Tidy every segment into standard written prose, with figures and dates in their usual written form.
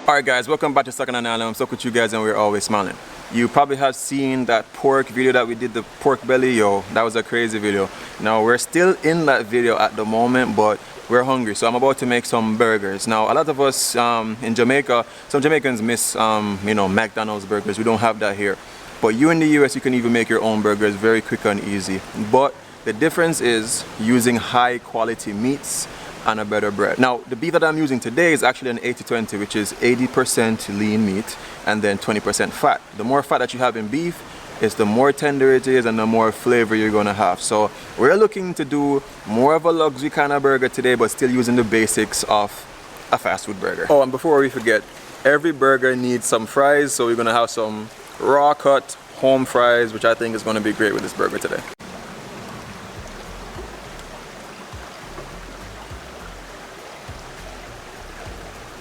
Alright guys, welcome back to Second and Island. I'm stuck with you guys and we're always smiling. You probably have seen that pork video that we did, the pork belly. Yo, that was a crazy video. Now we're still in that video at the moment, but we're hungry, so I'm about to make some burgers. Now a lot of us in Jamaica, some Jamaicans miss you know, McDonald's burgers. We don't have that here. But you in the US, you can even make your own burgers very quick and easy. But the difference is using high quality meats and a better bread. Now the beef that I'm using today is actually an 80-20, which is 80% lean meat and then 20% fat. The more fat that you have in beef is the more tender it is and the more flavor you're gonna have. So we're looking to do more of a luxury kind of burger today, but still using the basics of a fast food burger. Oh, and before we forget, every burger needs some fries, so we're gonna have some raw cut home fries, which I think is gonna be great with this burger today.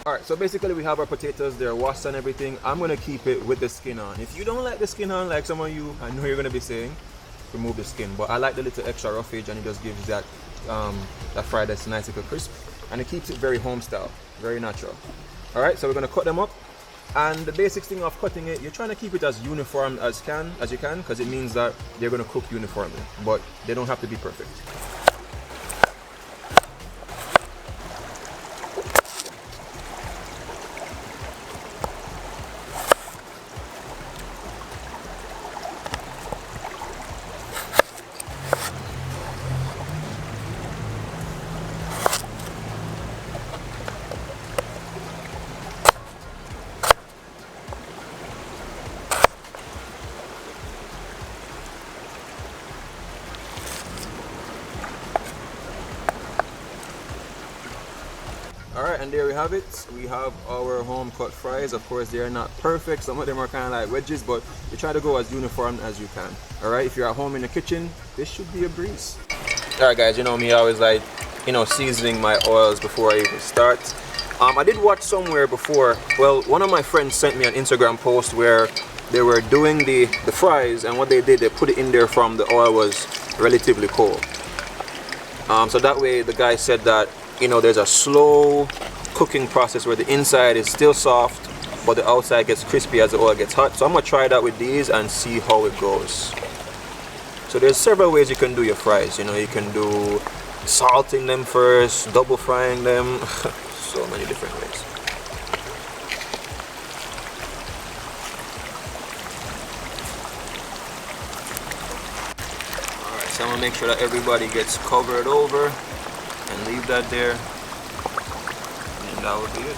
Alright, so basically we have our potatoes, they're washed and everything. I'm going to keep it with the skin on. If you don't like the skin on, like some of you, I know you're going to be saying, remove the skin. But I like the little extra roughage, and it just gives that, that fry that's nice and crisp. And it keeps it very home style, very natural. Alright, so we're going to cut them up. And the basic thing of cutting it, you're trying to keep it as uniform as you can, because it means that they're going to cook uniformly. But they don't have to be perfect. Alright, and there we have it. We have our home cut fries. Of course, they are not perfect. Some of them are kind of like wedges, but you try to go as uniform as you can. Alright, if you're at home in the kitchen, this should be a breeze. Alright guys, you know me, I always like, you know, seasoning my oils before I even start. I did watch somewhere before, well, one of my friends sent me an Instagram post where they were doing the fries, and what they did, they put it in there from the oil was relatively cold. So that way the guy said that, you know, there's a slow cooking process where the inside is still soft but the outside gets crispy as the oil gets hot. So I'm gonna try that with these and see how it goes. So there's several ways you can do your fries. You know, you can do salting them first, double frying them, so many different ways. Alright, so I'm gonna make sure that everybody gets covered over and leave that there, and that would be it.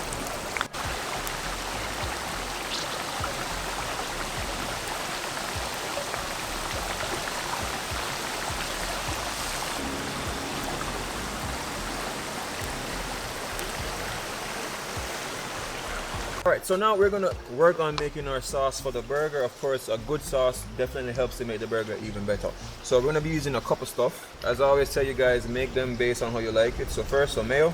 Alright, so now we're gonna work on making our sauce for the burger. Of course, a good sauce definitely helps to make the burger even better. So we're gonna be using a cup of stuff. As I always tell you guys, make them based on how you like it. So first, some mayo.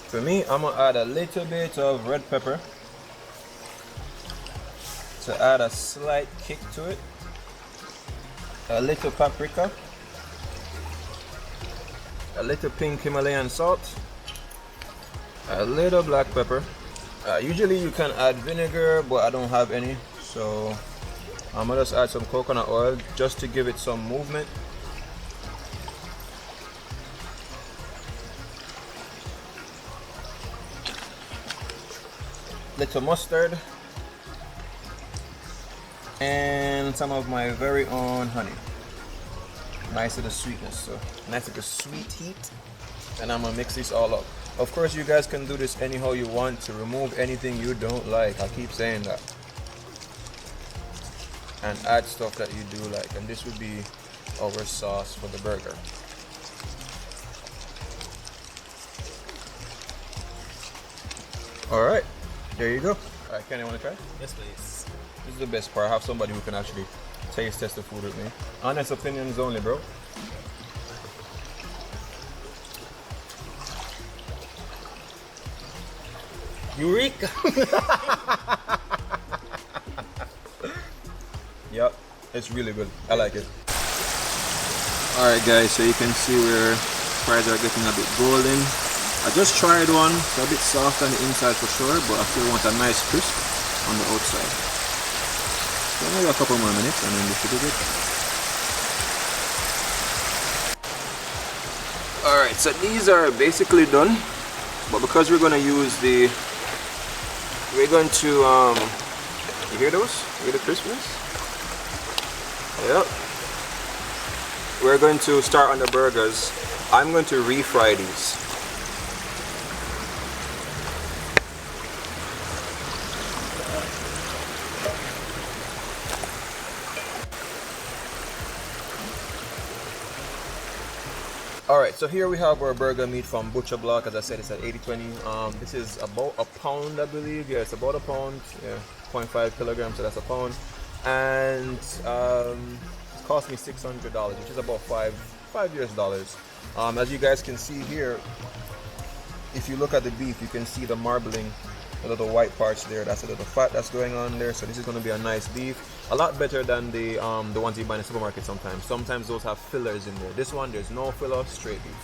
For me, I'm gonna add a little bit of red pepper to add a slight kick to it. A little paprika. A little pink Himalayan salt, a little black pepper. Usually you can add vinegar, but I don't have any, so I'm gonna just add some coconut oil just to give it some movement. Little mustard and some of my very own honey. Nice with the sweetness, so nice with the sweet heat. And I'm gonna mix this all up. Of course, you guys can do this anyhow you want to remove anything you don't like. I keep saying that. And add stuff that you do like. And this would be our sauce for the burger. Alright, there you go. Alright, Kenny, wanna try? Yes, please. This is the best part. I have somebody who can actually taste test the food with me. Honest opinions only, bro. Eureka! Yep, it's really good. I like it. Alright guys, so you can see we're fries are getting a bit golden. I just tried one, it's a bit soft on the inside for sure, but I still want a nice crisp on the outside. So maybe a couple more minutes and then this should be good. Alright, so these are basically done, but because we're going to use the, we're going to, you hear those? You hear the crispness? Yep. We're going to start on the burgers. I'm going to refry these. Alright, so here we have our burger meat from Butcher Block. As I said, it's at 80-20. This is about a pound, I believe. Yeah, it's about a pound. Yeah, 0.5 kilograms, so that's a pound. And it cost me $600, which is about $5 US. As you guys can see here, if you look at the beef, you can see the marbling, the little white parts there. That's a little fat that's going on there. So this is going to be a nice beef. A lot better than the ones you buy in the supermarket sometimes. Sometimes those have fillers in there. This one, there's no filler, straight beef.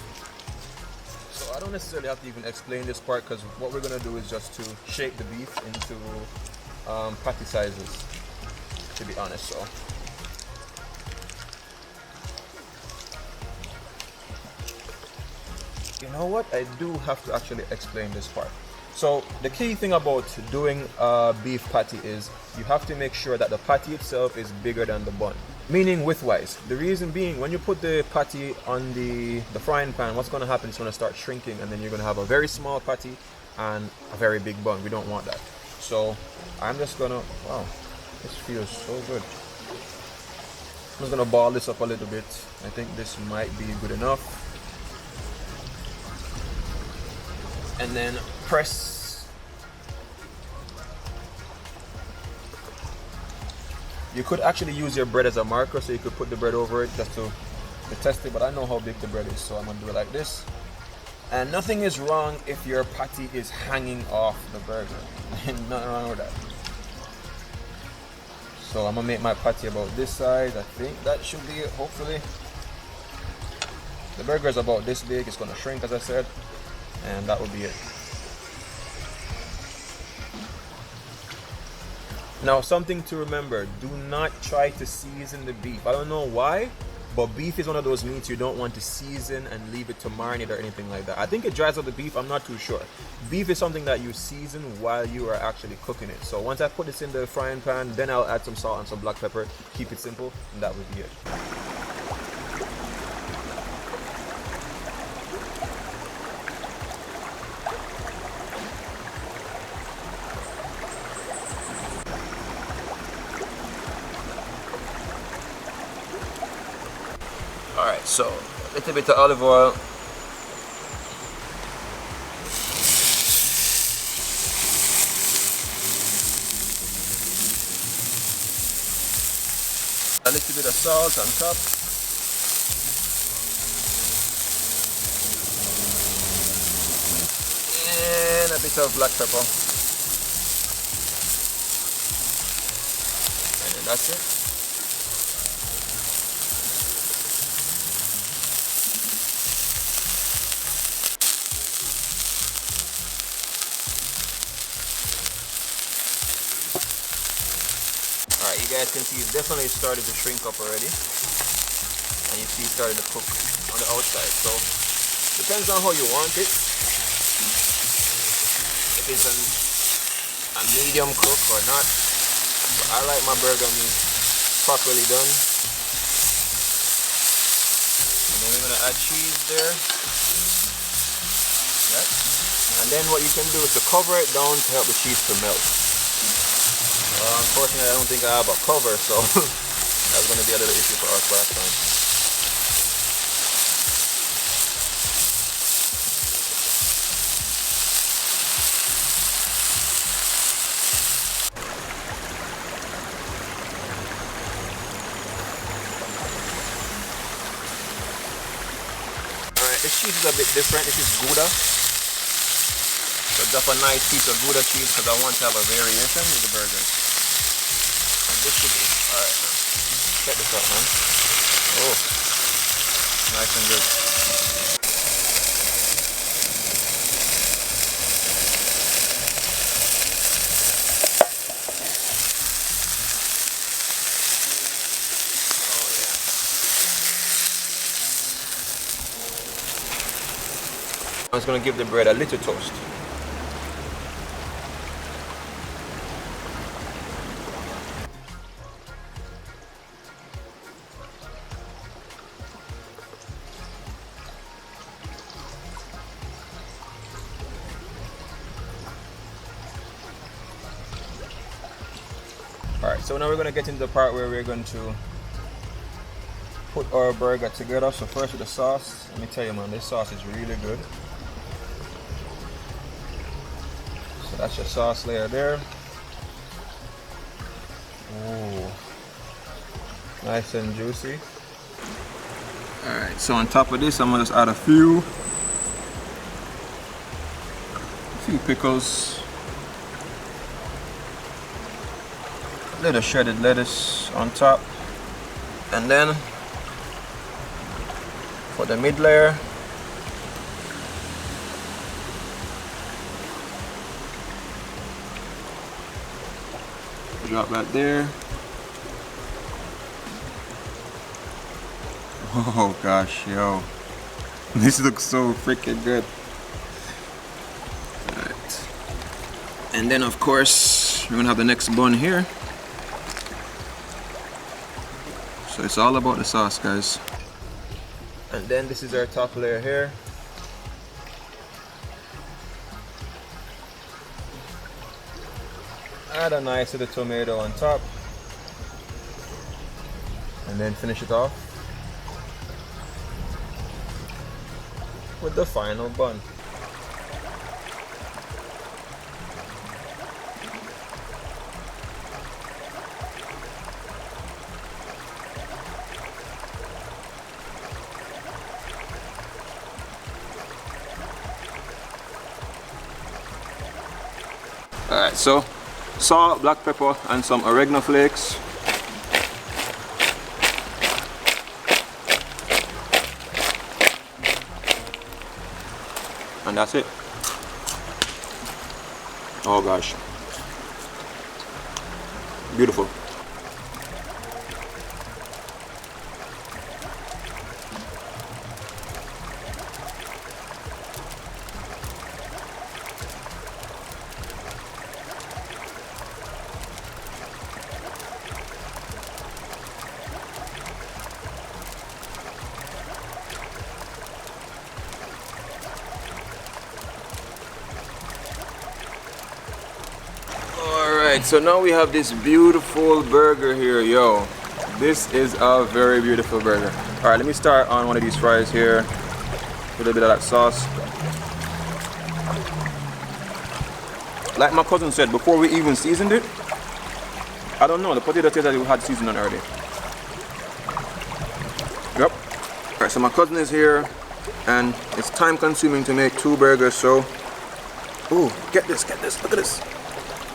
So I don't necessarily have to even explain this part, because what we're going to do is just to shape the beef into patty sizes, to be honest. So you know what, I do have to actually explain this part. So the key thing about doing a beef patty is you have to make sure that the patty itself is bigger than the bun, meaning width-wise. The reason being, when you put the patty on the frying pan, what's going to happen is it's going to start shrinking, and then you're going to have a very small patty and a very big bun. We don't want that. So I'm just going to, wow, this feels so good. I'm just going to ball this up a little bit. I think this might be good enough. And then press. You could actually use your bread as a marker, so you could put the bread over it just to test it, but I know how big the bread is, so I'm gonna do it like this. And nothing is wrong if your patty is hanging off the burger. Nothing wrong with that. So I'm gonna make my patty about this size. I think that should be it, hopefully. The burger is about this big. It's gonna shrink, as I said. And that will be it. Now, something to remember, do not try to season the beef. I don't know why, but beef is one of those meats you don't want to season and leave it to marinate or anything like that. I think it dries out the beef, I'm not too sure. Beef is something that you season while you are actually cooking it. So once I put this in the frying pan, then I'll add some salt and some black pepper, keep it simple, and that will be it. Alright, so a little bit of olive oil. A little bit of salt on top. And a bit of black pepper. And then that's it. Alright, you guys can see it's definitely started to shrink up already, and you see it started to cook on the outside. So depends on how you want it. If it's a medium cook or not. But I like my burger meat properly done. And then we're gonna add cheese there. Right. And then what you can do is to cover it down to help the cheese to melt. Unfortunately, I don't think I have a cover, so that's going to be a little issue for us, but that's fine. Alright, this cheese is a bit different. This is Gouda. So just a nice piece of Gouda cheese because I want to have a variation with the burger. This should be alright, man. Check this out, man. Oh, nice and good. I'm just gonna give the bread a little toast. Alright, so now we're gonna get into the part where we're going to put our burger together. So first with the sauce, let me tell you man, this sauce is really good. So that's your sauce layer there. Ooh, nice and juicy. Alright, so on top of this I'm gonna just add a few pickles, little shredded lettuce on top, and then for the mid layer, drop that there. Oh gosh, yo, this looks so freaking good. Alright, and then of course we're gonna have the next bun here. So it's all about the sauce, guys. And then this is our top layer here. Add a nice little tomato on top. And then finish it off with the final bun. Alright, so salt, black pepper, and some oregano flakes. And that's it. Oh gosh. Beautiful. So now we have this beautiful burger here, yo. This is a very beautiful burger. All right, let me start on one of these fries here. A little bit of that sauce. Like my cousin said, before we even seasoned it, I don't know, the potato tastes like we had seasoned on already. Yep. All right, so my cousin is here, and it's time consuming to make 2 burgers, so. Ooh, get this, look at this.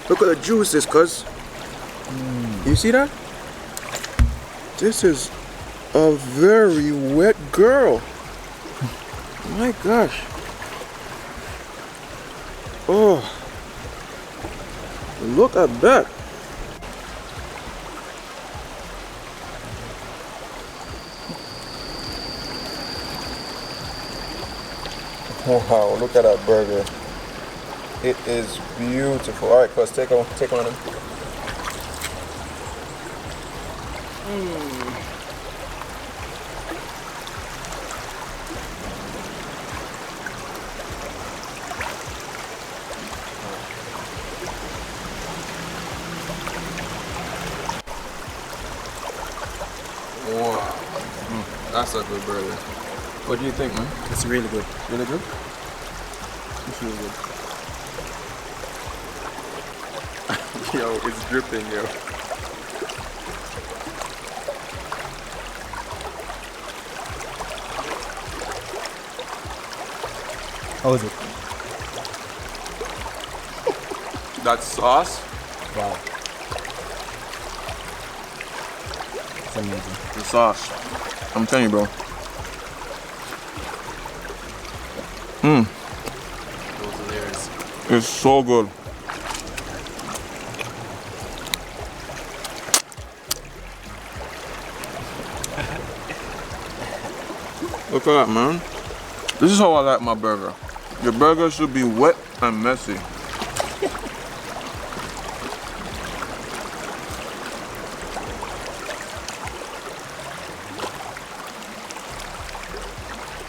Look at the juices, cuz. You see that? This is a very wet girl. My gosh. Oh. Look at that. Wow, look at that burger. It is beautiful. All right, cuz, take one of them. Wow, that's a good burger. What do you think, man? It's really good. Really good? It's really good. Yo, it's dripping, yo. How is it? That sauce? Wow. It's amazing. The sauce. I'm telling you, bro. Those layers. It's so good. Look at that, man. This is how I like my burger. Your burger should be wet and messy.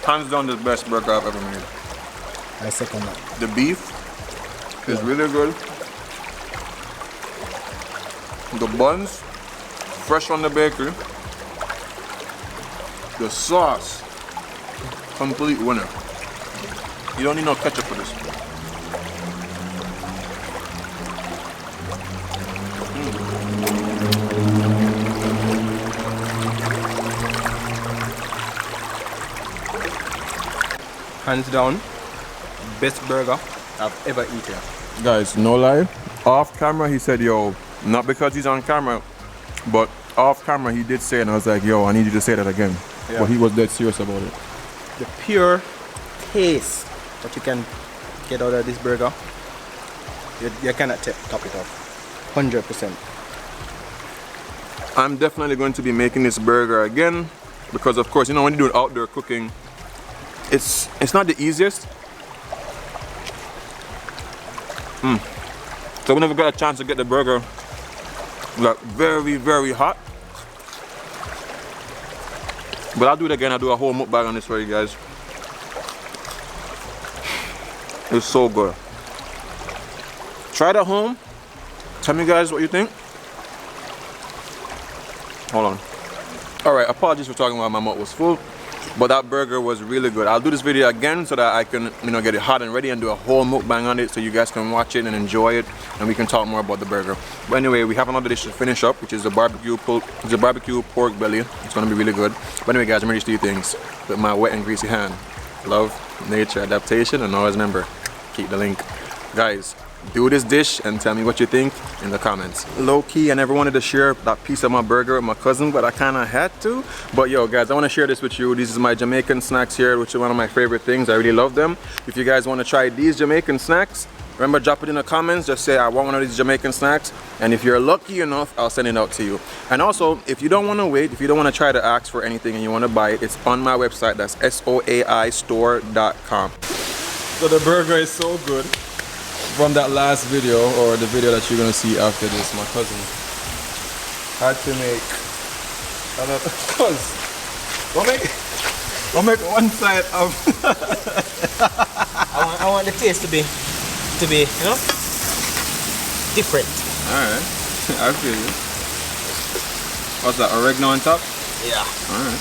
Hands down the best burger I've ever made. I second that. The beef is really good. The buns, fresh from the bakery. The sauce, complete winner. You don't need no ketchup for this. Hands down, best burger I've ever eaten. Guys, no lie, off camera he said, yo, not because he's on camera, but off camera he did say, and I was like, yo, I need you to say that again. Yeah. But he was dead serious about it. The pure taste that you can get out of this burger, you cannot top it off. 100%. I'm definitely going to be making this burger again because, of course, you know, when you do outdoor cooking, it's not the easiest. So we never got a chance to get the burger like very, very hot. But I'll do it again. I'll do a whole mukbang on this for you guys. It's so good. Try it at home. Tell me guys what you think. Hold on. Alright, apologies for talking while my mouth was full. But that burger was really good. I'll do this video again so that I can, you know, get it hot and ready and do a whole mukbang on it so you guys can watch it and enjoy it and we can talk more about the burger. But anyway, we have another dish to finish up, which is the barbecue pork belly. It's gonna be really good. But anyway guys, I'm ready to do things with my wet and greasy hand. Love, nature, adaptation, and always remember, keep the link. Guys, do this dish and tell me what you think in the comments. Low key, I never wanted to share that piece of my burger with my cousin, but I kind of had to. But yo guys, I want to share this with you. This is my Jamaican snacks here, which is one of my favorite things. I really love them. If you guys want to try these Jamaican snacks, remember, drop it in the comments. Just say I want one of these Jamaican snacks, and if you're lucky enough, I'll send it out to you. And also, if you don't want to wait, if you don't want to try to ask for anything and you want to buy it, it's on my website. That's soaistore.com. So the burger is so good. From that last video, or the video that you're gonna see after this, my cousin had to make another. Don't make one side of. I want the taste to be, you know, different. Alright, I feel you. What's that, oregano on top? Yeah. Alright.